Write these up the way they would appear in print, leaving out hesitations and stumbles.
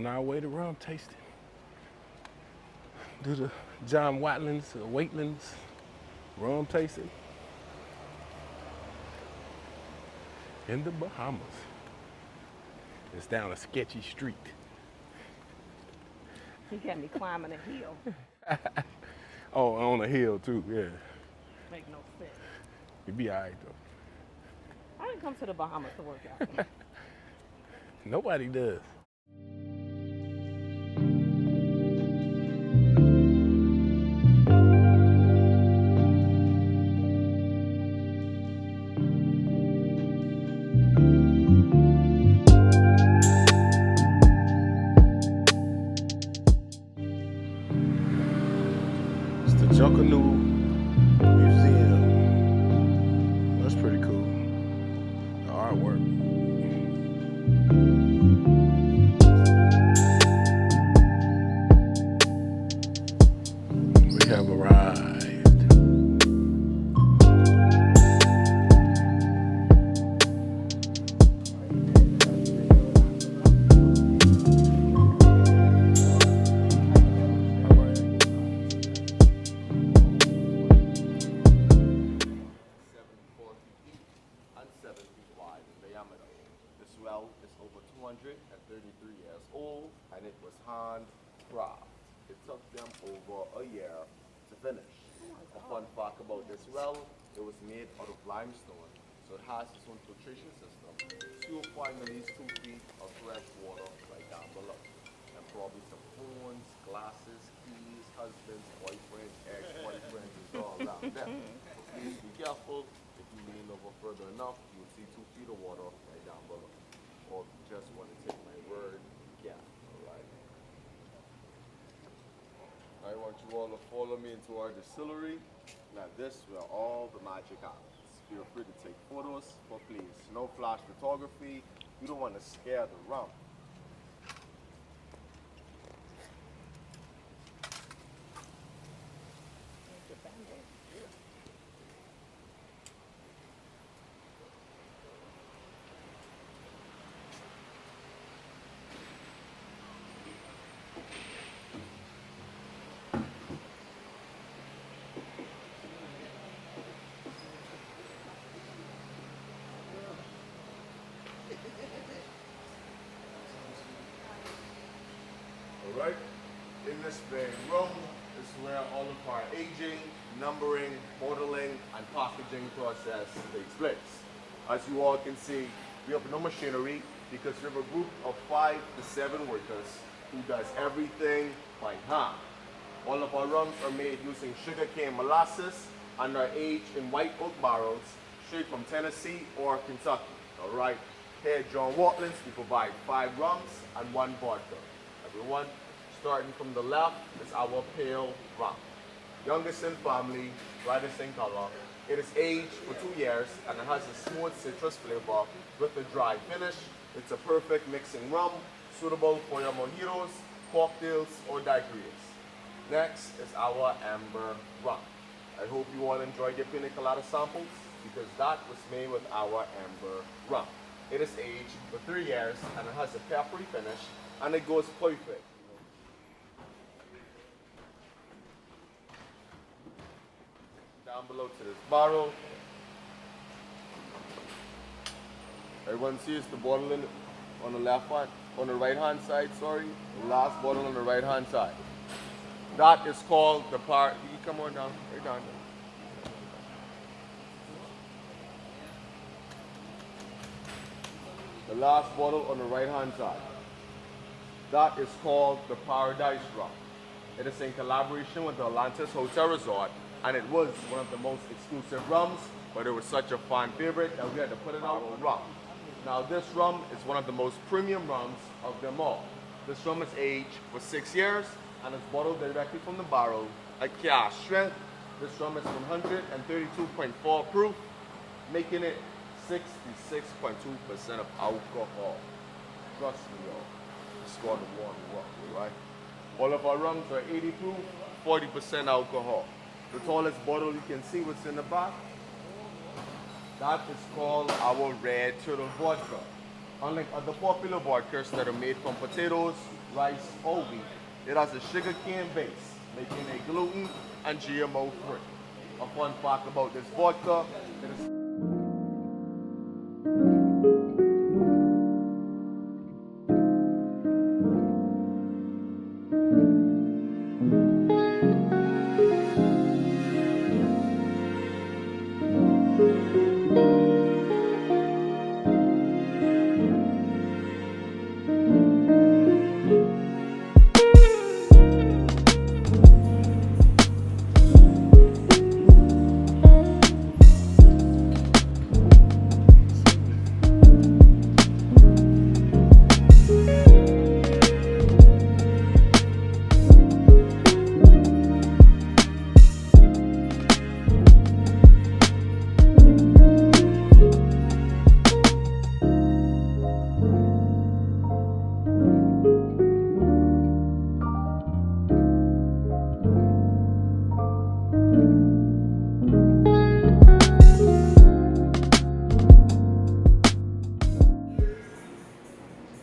On our way to rum tasting. Do the John Waitland's rum tasting in the Bahamas. It's down a sketchy street. You got me climbing a hill. Oh, on a hill too, yeah. Make no sense. You'll be all right though. I didn't come to the Bahamas to work out. Nobody does. It's the Junkanoo Museum. That's pretty cool. The artwork. We have arrived. This well is over 233 years old and it was hand craft. It took them over a year to finish. A fun fact about this well, it was made out of limestone, so it has its own filtration system. So you'll find at least 2 feet of fresh water right down below. And probably some phones, glasses, keys, husbands, boyfriends, ex-boyfriends, is all down there. So please be careful. If you lean over further enough, you'll see 2 feet of water right down below. Or if you just want to take my word, yeah, alright. I want you all to follow me into our distillery. Now this is where all the magic happens. Feel free to take photos, but please, no flash photography. You don't want to scare the rum. Alright, in this very room is where all of our aging, numbering, bottling, and packaging process takes place. As you all can see, we have no machinery because we have a group of 5 to 7 workers who does everything by hand. All of our rums are made using sugarcane molasses and are aged in white oak barrels straight from Tennessee or Kentucky. Alright, here at John Waitland's we provide 5 rums and 1 vodka. Everyone, starting from the left is our pale rum. Youngest in family, brightest in color. It is aged for 2 years and it has a smooth citrus flavor with a dry finish. It's a perfect mixing rum, suitable for your mojitos, cocktails, or daiquiris. Next is our amber rum. I hope you all enjoyed your pina colada samples because that was made with our amber rum. It is aged for 3 years and it has a peppery finish and it goes perfect. Down below to this bottle. Everyone sees the bottle on the left hand, on the right hand side, sorry. The last bottle on the right hand side. That is called the part. You come on down, right down. The last bottle on the right hand side. That is called the Paradise Rum. It is in collaboration with the Atlantis Hotel Resort, and it was one of the most exclusive rums, but it was such a fan favorite that we had to put it out on rum. Now this rum is one of the most premium rums of them all. This rum is aged for 6 years and is bottled directly from the barrel at cask strength. This rum is 132.4 proof, making it 66.2% of alcohol. Trust me, y'all. It's got the warm rock, right? All of our rums are 80 proof, 40% alcohol. The tallest bottle you can see what's in the back. That is called our red turtle vodka. Unlike other popular vodkas that are made from potatoes, rice, or wheat, it has a sugarcane base, making it gluten and GMO free. A fun fact about this vodka, it is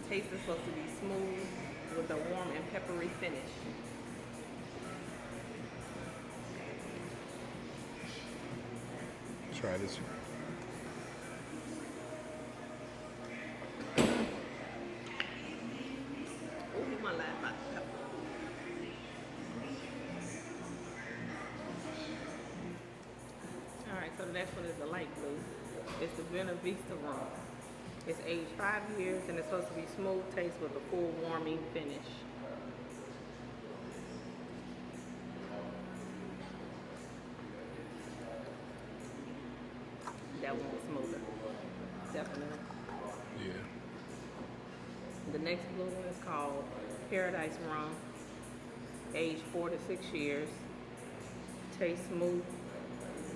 Taste is supposed to be smooth with a warm and peppery finish. Try this. Oh, you want to laugh about the pepper. Alright, so the next one is the light blue. It's the Buena Vista rum. It's aged 5 years and it's supposed to be smooth taste with a full warming finish. That one was smoother. Definitely. Yeah. The next blue one is called Paradise Rum. Aged 4 to 6 years. Tastes smooth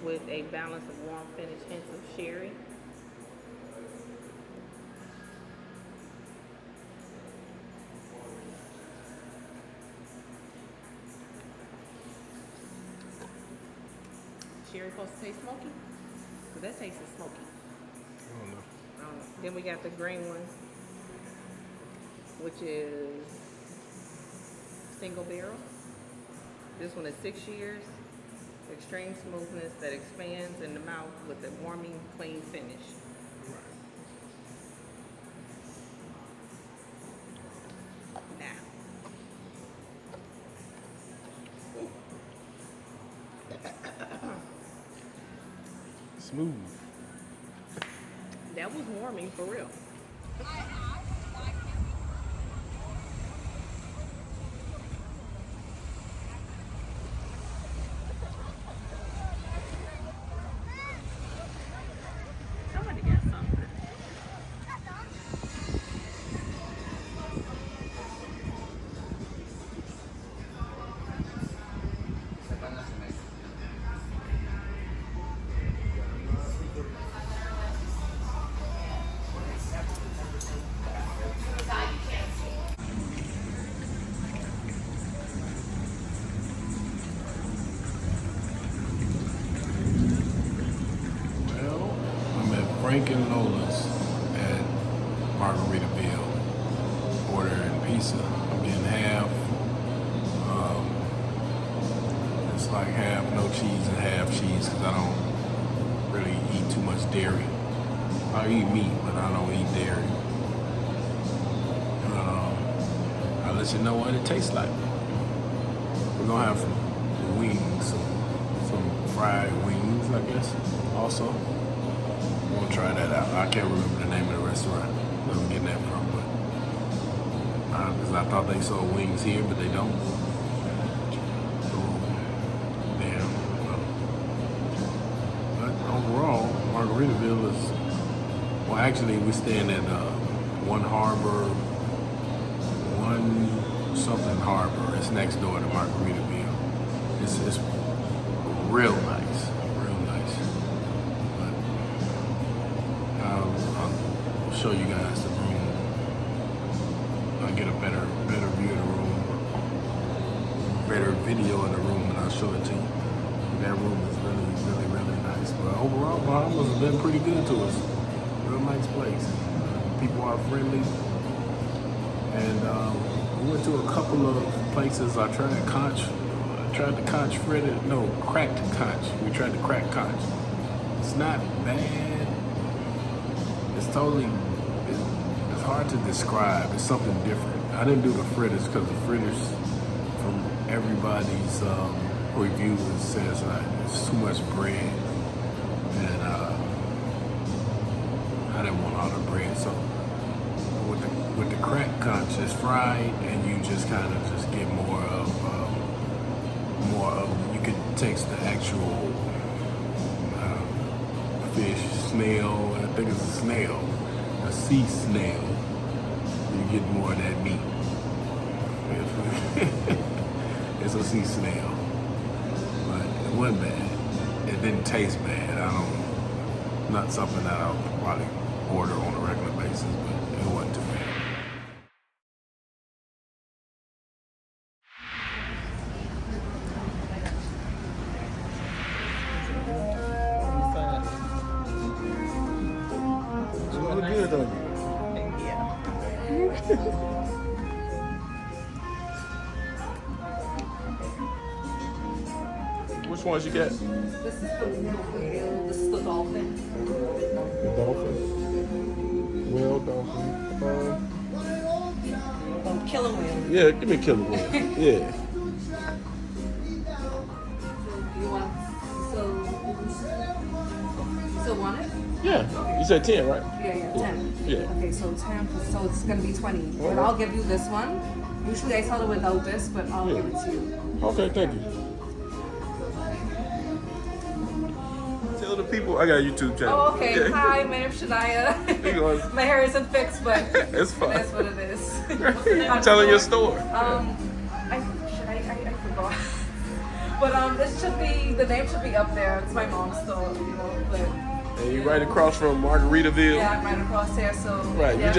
with a balance of warm finish, hints of sherry. Sherry supposed to taste smoky? Because that tastes smoky. I don't know. Then we got the green one, which is single barrel. This one is 6 years. Extreme smoothness that expands in the mouth with a warming, clean finish. Smooth. That was warming for real. Somebody got something. Well, I'm at Frank and Lola's at Margaritaville, ordering pizza. I'm getting half. It's like half no cheese and half cheese because I don't really eat too much dairy. I eat meat, but I don't eat dairy. I'll let you know what it tastes like. We're gonna have some wings, some fried wings, I guess. Also, I'm gonna try that out. I can't remember the name of the restaurant that I'm getting that from, but because I thought they sold wings here, but they don't. Damn. But overall, Margaritaville is. Well, actually, we're staying at One Harbor, One something Harbor. It's next door to Margaritaville. It's real nice, real nice. But I'll show you guys the room. I'll get a better view of the room, better video of the room, and I'll show it to you. That room is really nice. But overall, Bahamas has been pretty good to us. Real nice place. People are friendly. And we went to a couple of places. I tried conch. I tried the conch fritted. No, cracked conch. We tried the cracked conch. It's not bad. It's totally. It's hard to describe. It's something different. I didn't do the fritters because the fritters, from everybody's reviews, says it's too much bread, and I didn't want all the bread. So with the cracked conch, it's fried, and you just kind of just get more of. You can taste the actual fish, snail. I think it's a snail, a sea snail. You get more of that meat. It's a sea snail, but it wasn't bad. It didn't taste bad. Not something that I'll probably order on a regular basis, but it wasn't too bad. Which ones you get? This is the whale. This is the dolphin. The dolphin. Whale, dolphin. Killer whale. Yeah, give me a killer whale. Yeah. You want so want it? Yeah. You said 10, right? Yeah, 10. Yeah. Okay, so 10. So it's gonna be 20. But I'll give you this one. Usually I sell it without this, but I'll give it to you. Okay, thank you. Tell the people I got a YouTube channel. Oh, okay. Yeah. Hi, my name's Shania. My hair isn't fixed, but It's fine. that's what it is. I'm telling your story. I forgot. But the name should be up there. It's my mom's store, but And you right across from Margaritaville. yeah, I'm right across there. So Right. yeah, You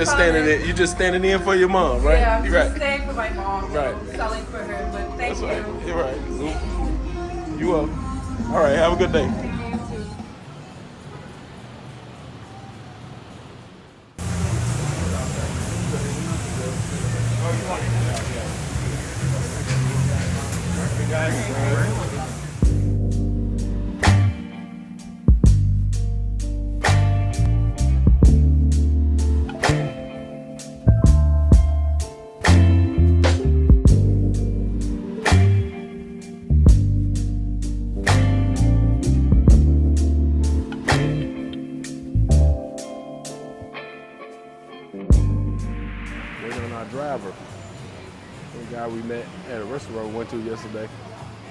just standing in for your mom, right? Yeah, I'm you just right. staying for my mom. Right. Selling for her, but thank That's you. right. You're right. You welcome. All right. Have a good day. Thank you, you too. Waiting on our driver. The guy we met at a restaurant we went to yesterday,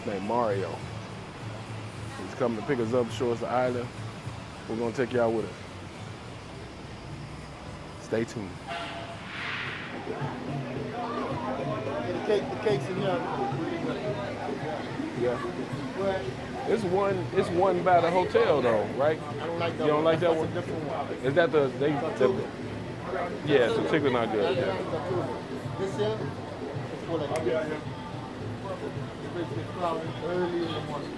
named Mario. He's coming to pick us up, show us the island. We're gonna take y'all with us. Stay tuned. The cake's in here. Yeah. It's one by the hotel though, right? I don't like that. You don't like that That's one? a different one. Is that yeah, it's particularly not good. Yeah. This here is for like it's basically flowering early in the morning.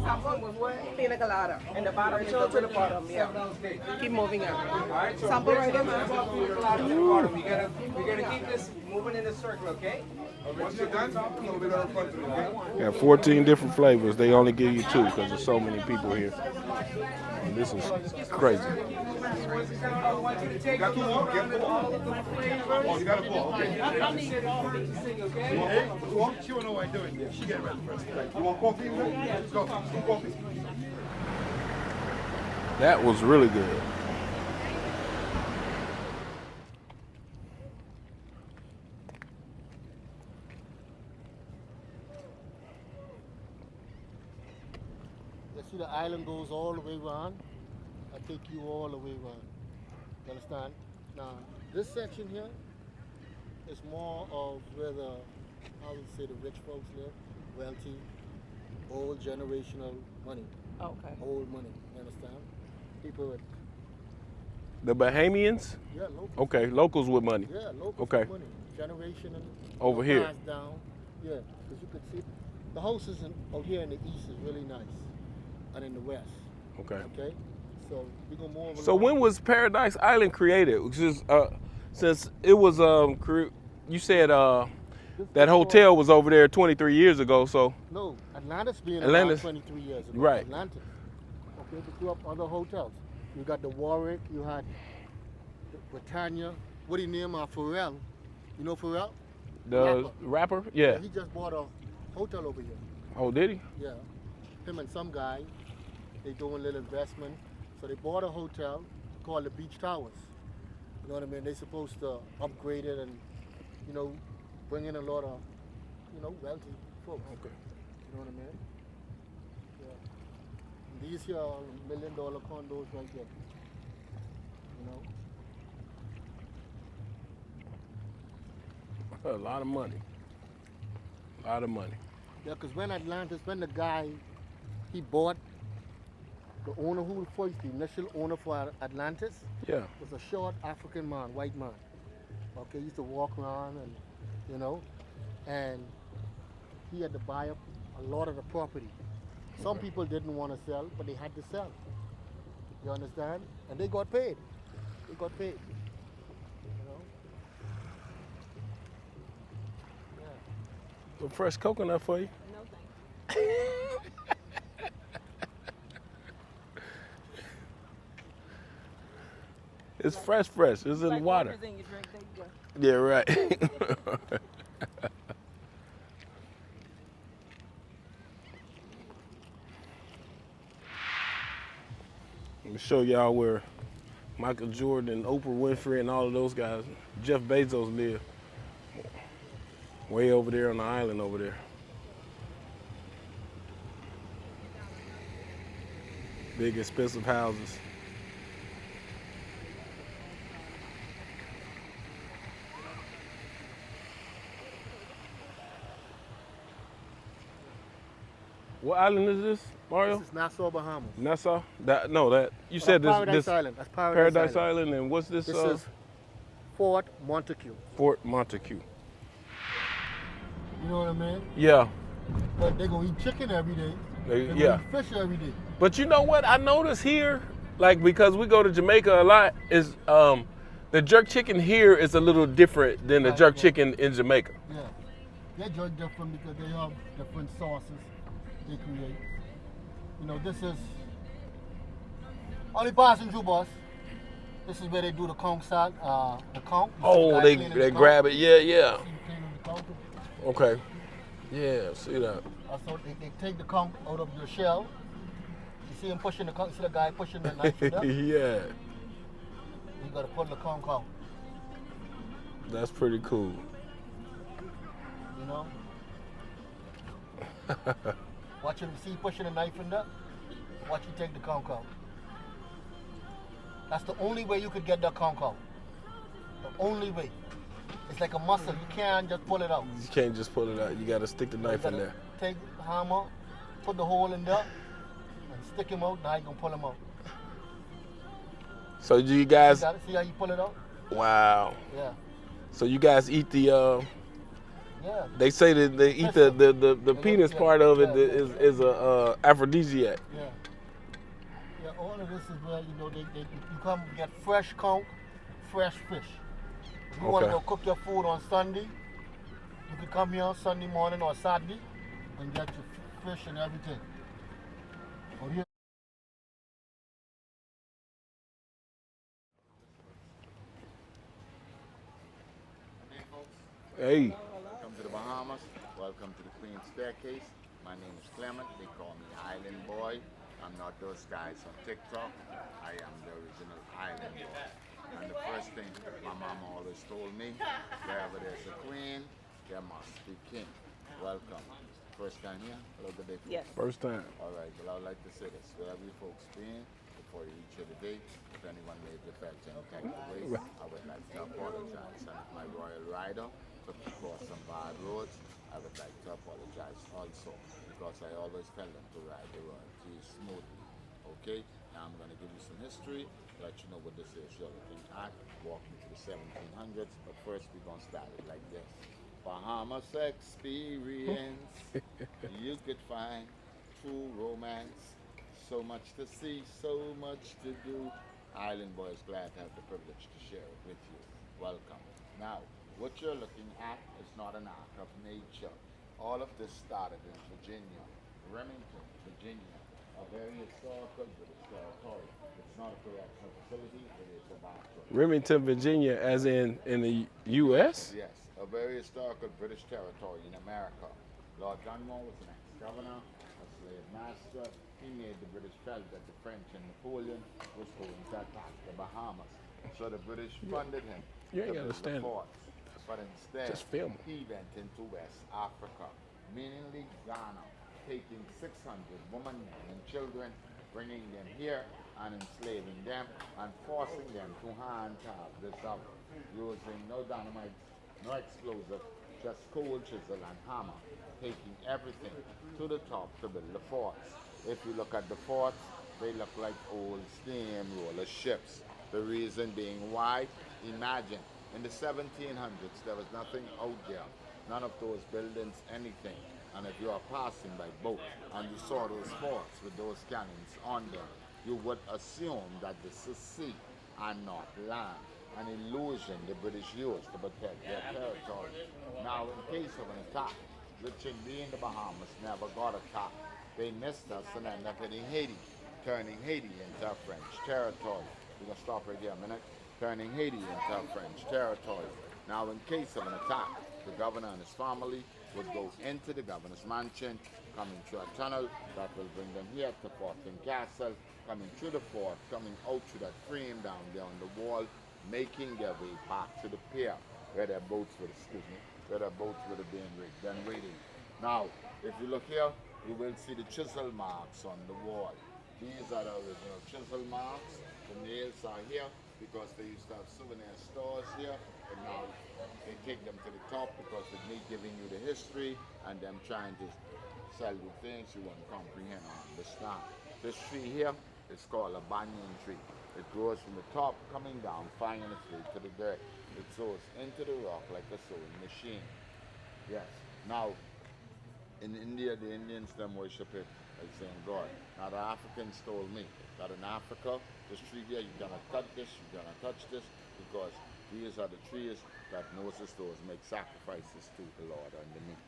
Top one was what? Pina colada. And the bottom is to the bottom, yeah. Keep moving up. Sample right there, man. We're gonna keep this moving in a circle, okay? Once you're done, Got 14 different flavors. They only give you 2 because there's so many people here. And this is crazy. I want you to take a look around at all of the flavors. Oh, you got a ball. Okay. Okay? She won't know what I'm doing. She get ready first. You want coffee? Let's go. Some coffee. That was really good. You see the island goes all the way around. I take you all the way around. You understand? Now, this section here is more of where the, how would say, the rich folks live, wealthy, old generational money, Okay. old money. You understand? People with, The Bahamians? yeah, locals. Okay, locals with money. Yeah, locals Okay. with money. Generation and Over here. passed down Yeah, because you could see the houses out here in the east is really nice, and in the west. Okay. Okay, so we go more. So when was Paradise Island created? Which is, since it was you said that hotel was over there 23 years ago. So no, Atlantis being Atlantis. about 23 years ago. Right. Atlantis. Okay, we grew up other hotels. You got the Warwick. You had the Britannia. What do you name Pharrell? You know Pharrell? The rapper? Yeah. He just bought a hotel over here. Oh, did he? Yeah. Him and some guy, they doing a little investment. So they bought a hotel called the Beach Towers. You know what I mean? They're supposed to upgrade it and, you know, bring in a lot of, you know, wealthy folks. Okay. You know what I mean? Yeah. And these here are $1 million condos right there. You know? A lot of money. A lot of money. Yeah, because when the guy, he bought, the owner who first, the initial owner for Atlantis, Yeah. was a short African man, white man. Okay, he used to walk around and, you know, and he had to buy up a lot of the property. Some people didn't want to sell, but they had to sell. You understand? And they got paid. They got paid. You know? Yeah. Some fresh coconut for you. No thanks. It's fresh. It's in the water. In your drink, there you go. Yeah, right. Let me show y'all where Michael Jordan, Oprah Winfrey, and all of those guys, Jeff Bezos live. Way over there on the island over there. Big expensive houses. What island is this, Mario? This is Nassau, Bahamas. Nassau? You said That's this Paradise Island. That's Paradise Island, and what's this? This is Fort Montague. Fort Montague. You know what I mean? Yeah. But they're going to eat chicken every day. They're Yeah. going to eat fish every day. But you know what? I notice here, like because we go to Jamaica a lot, is the jerk chicken here is a little different than the Right, jerk yeah. chicken in Jamaica. Yeah. They're just different because they have different sauces they create. You know, this is only passing through, boss. This is where they do the conch salt, the conch. You see Oh, the guy they cleaning the conch? grab it. Yeah. See him cleaning the conch? Okay. Yeah, see that. So they take the conch out of your shell. You see him pushing the conch. You see the guy pushing the knife in there? Yeah. You got to pull the conch out. That's pretty cool. You know? Watch him, see pushing the knife in there? Watch you take the conch out. That's the only way you could get that conch out. The only way. It's like a muscle. You can't just pull it out. You can't just pull it out. You gotta stick the knife in there. Take the hammer, put the hole in there, and stick him out. Now you can pull him out. So do you guys? See how you pull it out? Wow. Yeah. So you guys eat the? Yeah. They say that they eat the penis yeah, part of it yeah, is a aphrodisiac. Yeah. Yeah, all of this is where, you know, you come get fresh conch, fresh fish. If you want to Okay. go cook your food on Sunday, you can come here Sunday morning or Saturday and get your fish and everything. Out here. Hey folks, Hey. welcome to the Bahamas. Welcome to the Queen's Staircase. My name is Clement. They call me Island Boy. I'm not those guys on TikTok. I am the original Island Boy. And the first thing my mama always told me, wherever there's a queen, there must be king. Welcome. First time here? Hello, good day. Folks. Yes. First time. All right, well, I would like to say this. Wherever you folks been, before you reach here today, if anyone made you felt any type of way, I would like to apologize. And if my royal rider took you across some bad roads, I would like to apologize also, because I always tell them to ride the road smoothly. Okay? Now I'm going to give you some history, let you know what this is. You're looking at walking to the 1700s, but first we're going to start it like this. Bahamas experience. You could find true romance. So much to see, so much to do. Island Boy is glad to have the privilege to share it with you. Welcome. Now, what you're looking at is not an act of nature. All of this started in Virginia, Remington, Virginia, a very historical British territory. It's not a correctional facility, it is a bathroom. Remington, Virginia, as in the U.S.? Yes, a very historical British territory in America. Lord Dunmore was an ex-governor, a slave master. He made the British felt that the French and Napoleon was going to attack the Bahamas. So the British funded him You ain't to gotta build the stand. forts. But instead, Just film. he went into West Africa, mainly Ghana, taking 600 women, men, and children, bringing them here and enslaving them and forcing them to hand carve this up using no dynamite, no explosive, just coal, chisel, and hammer, taking everything to the top to build the forts. If you look at the forts, they look like old steamroller ships. The reason being why, imagine, in the 1700s, there was nothing out there, none of those buildings, anything. And if you are passing by boat and you saw those forts with those cannons on them, you would assume that this is sea and not land. An illusion the British used to protect their territory. Now, in case of an attack, Richard B. in the Bahamas never got attacked. They missed us and ended up hitting Haiti, turning Haiti into a French territory. We're going to stop right here a minute. Turning Haiti into a French territory. Now, in case of an attack, the governor and his family would go into the governor's mansion, coming through a tunnel that will bring them here to Fort Castle, coming through the fort, coming out through that frame down there on the wall, making their way back to the pier where their boats would, where their boats would have been rigged and waiting. Now, if you look here, you will see the chisel marks on the wall. These are the original chisel marks. The nails are here because they used to have souvenir stores here, but now they take them to the top because of me giving you the history and them trying to sell you things you won't comprehend or understand. This tree here is called a banyan tree. It grows from the top, coming down, finding its way to the dirt. It sows into the rock like a sewing machine. Yes. Now, in India, the Indians, them worship it as saying God. Now, the Africans told me that in Africa, this tree here, you cannot cut this, you cannot touch this, because these are the trees that Moses told us make sacrifices to the Lord underneath.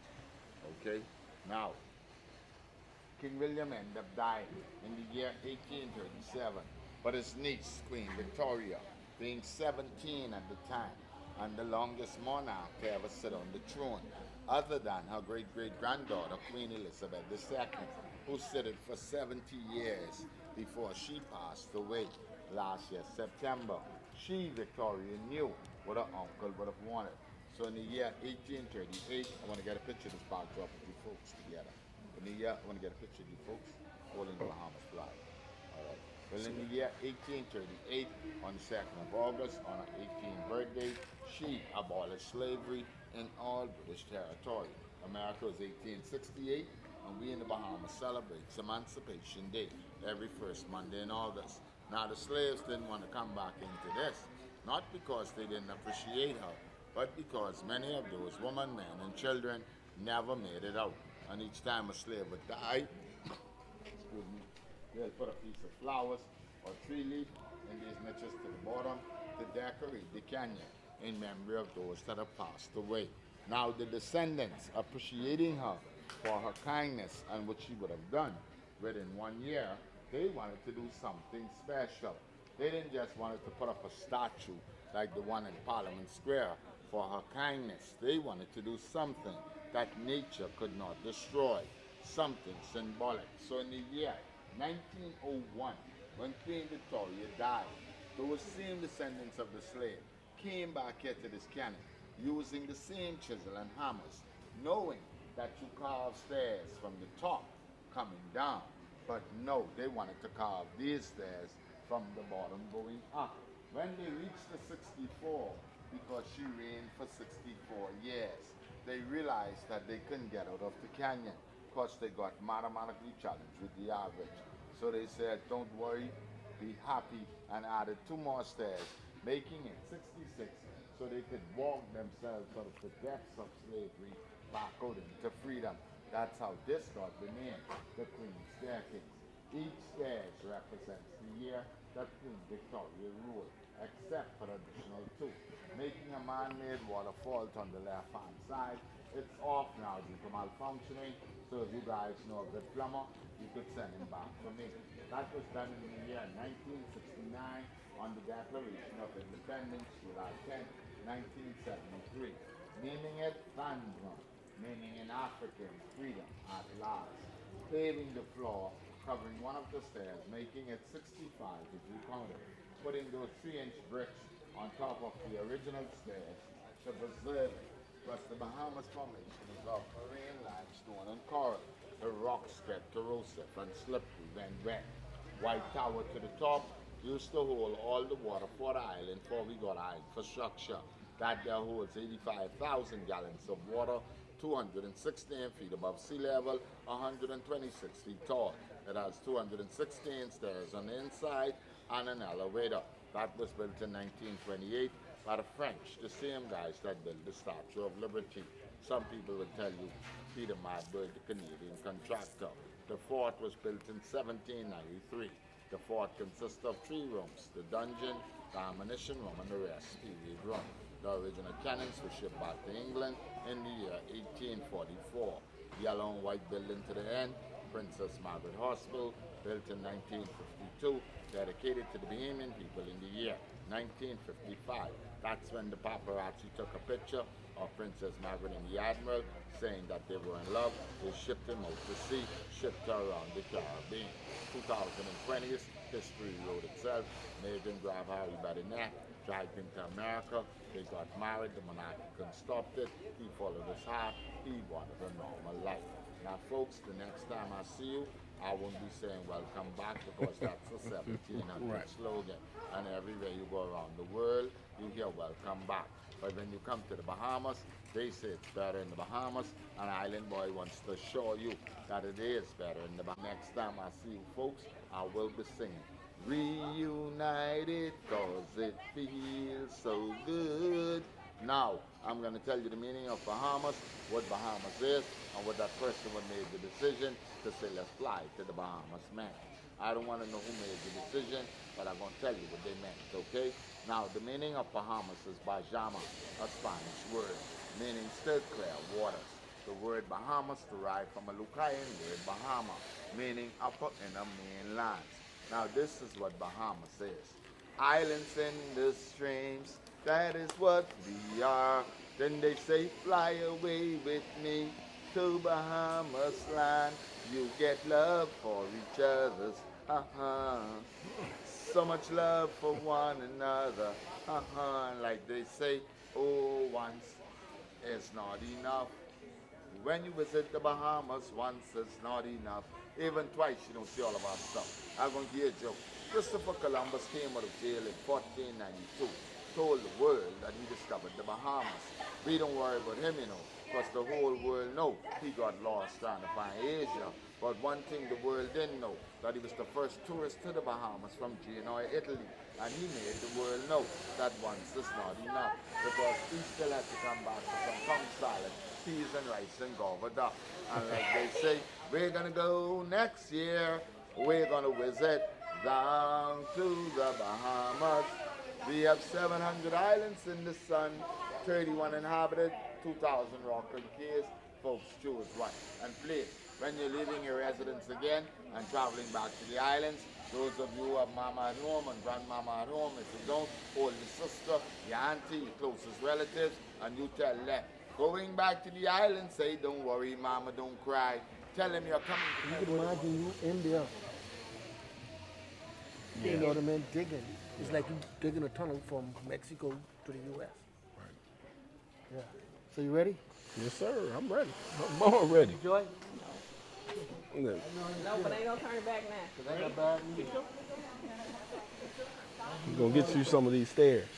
Okay? Now, King William ended up dying in the year 1837, but his niece, Queen Victoria, being 17 at the time, and the longest monarch to ever sit on the throne, other than her great-great-granddaughter, Queen Elizabeth II, who sat it for 70 years before she passed away last year, September. She, Victoria, knew what her uncle would have wanted. So in the year 1838, I want to get a picture of this backdrop of you folks together. In the year, I want to get a picture of you folks holding the Bahamas flag. All right. Well, in the year 1838, on the 2nd of August, on her 18th birthday, she abolished slavery in all British territory. America was 1868, and we in the Bahamas celebrate Emancipation Day every first Monday in August. Now, the slaves didn't want to come back into this, not because they didn't appreciate her, but because many of those women, men, and children never made it out. And each time a slave would die, excuse me, they'll put a piece of flowers or tree leaf in these niches to the bottom to decorate the canyon in memory of those that have passed away. Now, the descendants, appreciating her for her kindness and what she would have done within 1 year, they wanted to do something special. They didn't just want to put up a statue like the one in Parliament Square for her kindness. They wanted to do something that nature could not destroy, something symbolic. So in the year 1901, when Queen Victoria died, those same descendants of the slave came back here to this canyon using the same chisel and hammers, knowing that you carve stairs from the top coming down. But no, they wanted to carve these stairs from the bottom going up. When they reached the 64, because she reigned for 64 years, they realized that they couldn't get out of the canyon because they got mathematically challenged with the average. So they said, don't worry, be happy, and added 2 more stairs, making it 66 so they could walk themselves out of the depths of slavery back out into freedom. That's how this got the name, the Queen's Staircase. Each stairs represents the year that Queen Victoria ruled, except for the additional two, making a man-made waterfall on the left-hand side. It's off now due to malfunctioning, so if you guys know a good plumber, you could send him back for me. That was done in the year 1969 on the Declaration of Independence, July 10, 1973, naming it Thandrum, meaning in African freedom at last, paving the floor, covering one of the stairs, making it 65 if you count it, putting those 3-inch bricks on top of the original stairs to preserve it. Plus the Bahamas formation is of marine limestone and coral. The rocks get corrosive and slippery when wet. White Tower to the top used to hold all the water for the island before we got our infrastructure. That there holds 85,000 gallons of water, 216 feet above sea level, 126 feet tall. It has 216 stairs on the inside and an elevator. That was built in 1928 by the French, the same guys that built the Statue of Liberty. Some people would tell you Peter Madberg, the Canadian contractor. The fort was built in 1793. The fort consists of 3 rooms, the dungeon, the ammunition room, and the rest period room. The original cannons were shipped back to England in the year 1844. Yellow and white building to the end, Princess Margaret Hospital, built in 1952, dedicated to the Bahamian people in the year 1955. That's when the paparazzi took a picture of Princess Margaret and the Admiral, saying that they were in love. They shipped him out to sea, shipped her around the Caribbean. 2020, history wrote itself. Meghan grabbed Harry by the neck, dragged him to America. They got married, the monarch couldn't stop it. He followed his heart. He wanted a normal life. Now folks, the next time I see you, I won't be saying welcome back, because that's a 1700 Right. slogan. And everywhere you go around the world, you hear welcome back. But when you come to the Bahamas, they say it's better in the Bahamas, and Island Boy wants to show you that it is better in the Bahamas. Next time I see you folks, I will be singing Reunited, 'cause it feels so good. Now, I'm going to tell you the meaning of Bahamas, what Bahamas is, and what that person who made the decision to say, let's fly to the Bahamas meant. I don't want to know who made the decision, but I'm going to tell you what they meant, okay? Now, the meaning of Bahamas is Bajama, a Spanish word, meaning still clear waters. The word Bahamas derived from a Lucayan word, Bahama, meaning upper inner mainland. Now, this is what Bahamas is. Islands in the streams, that is what we are. Then they say, fly away with me to Bahamas land. You get love for each other's, so much love for one another, like they say, oh, once is not enough. When you visit the Bahamas, once is not enough. Even twice you don't see all of our stuff. I'm going to give you a joke. Christopher Columbus came out of jail in 1492. Told the world that he discovered the Bahamas. We don't worry about him, you know, because the whole world know he got lost trying to find Asia. But one thing the world didn't know, that he was the first tourist to the Bahamas from Genoa, Italy. And he made the world know that once is not enough, because he still had to come back for some conch salad, peas and rice and gobba. And like they say, we're going to go next year. We're going to visit down to the Bahamas. We have 700 islands in the sun, 31 inhabited, 2,000 rock and cays. Folks, choose one and play. When you're leaving your residence again and traveling back to the islands, those of you who have mama at home and grandmama at home, if you don't, hold your sister, your auntie, your closest relatives, and you tell them, going back to the island, say, don't worry, mama, don't cry. Tell them you're coming to You can imagine you in there. You know what I mean? Digging. It's like you digging a tunnel from Mexico to the U.S. Right. Yeah. So you ready? Yes, sir. I'm ready. I'm born ready. Joy? Yeah. No, but ain't no turning back now. Because I got bad news. We're going to get you some of these stairs.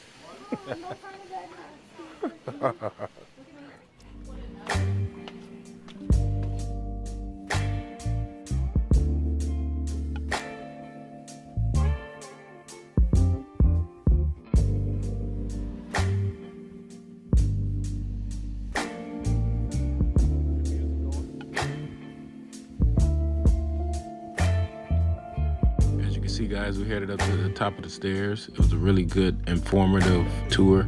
You see, guys, we headed up to the top of the stairs. It was a really good, informative tour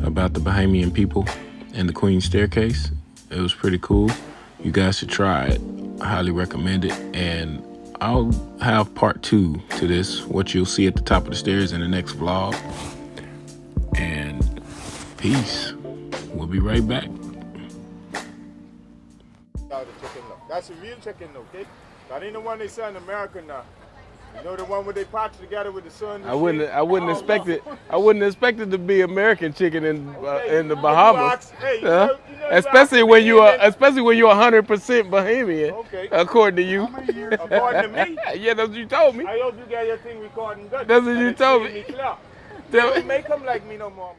about the Bahamian people and the Queen's Staircase. It was pretty cool. You guys should try it. I highly recommend it. And I'll have part 2 to this, what you'll see at the top of the stairs in the next vlog. And peace. We'll be right back. That's a real chicken, okay? That ain't the one they sell in America now. You know the one where they patch together with the sun. I wouldn't expect it. I wouldn't expect it to be American chicken in the Bahamas. Especially when you're 100% Bahamian. Okay. According to you. According to me. Yeah, that's what you told me. I hope you got your thing recording good. That's what you told me. Don't make them like me no more.